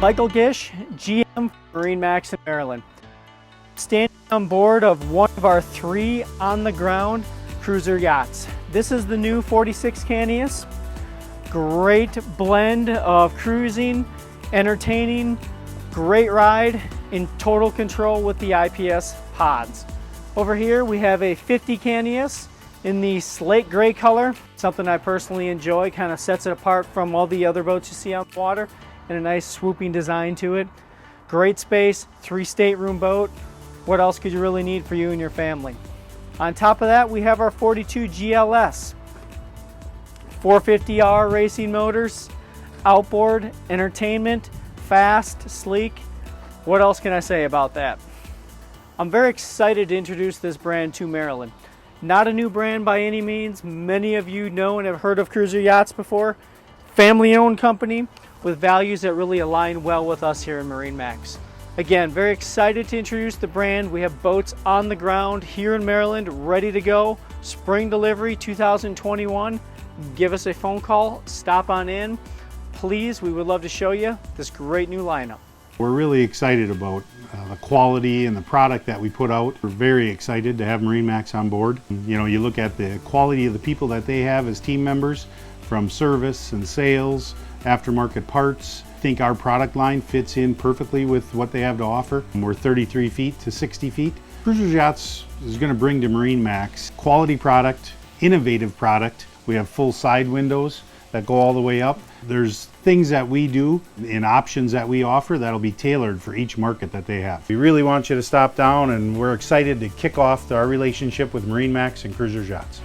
Michael Gish, GM MarineMax in Maryland. Standing on board of one of our 3 on-the-ground cruiser yachts. This is the new 46 Canius. Great blend of cruising, entertaining, great ride, in total control with the IPS pods. Over here we have a 50 Canius in the slate gray color, something I personally enjoy, kind of sets it apart from all the other boats you see on the water, and a nice swooping design to it. Great space, 3 stateroom boat. What else could you really need for you and your family? On top of that, we have our 42 GLS. 450R racing motors, outboard, entertainment, fast, sleek. What else can I say about that? I'm very excited to introduce this brand to Maryland. Not a new brand by any means. Many of you know and have heard of Cruiser Yachts before. Family-owned company with values that really align well with us here in MarineMax. Again, very excited to introduce the brand. We have boats on the ground here in Maryland, ready to go. Spring delivery 2021. Give us a phone call, stop on in. Please, we would love to show you this great new lineup. We're really excited about the quality and the product that we put out. We're very excited to have MarineMax on board. You know, you look at the quality of the people that they have as team members, from service and sales, aftermarket parts. I think our product line fits in perfectly with what they have to offer. We're 33 feet to 60 feet. Cruisers Yachts is going to bring to MarineMax quality product, innovative product. We have full side windows that go all the way up. There's things that we do and options that we offer that'll be tailored for each market that they have. We really want you to stop down, and we're excited to kick off our relationship with MarineMax and Cruisers Yachts.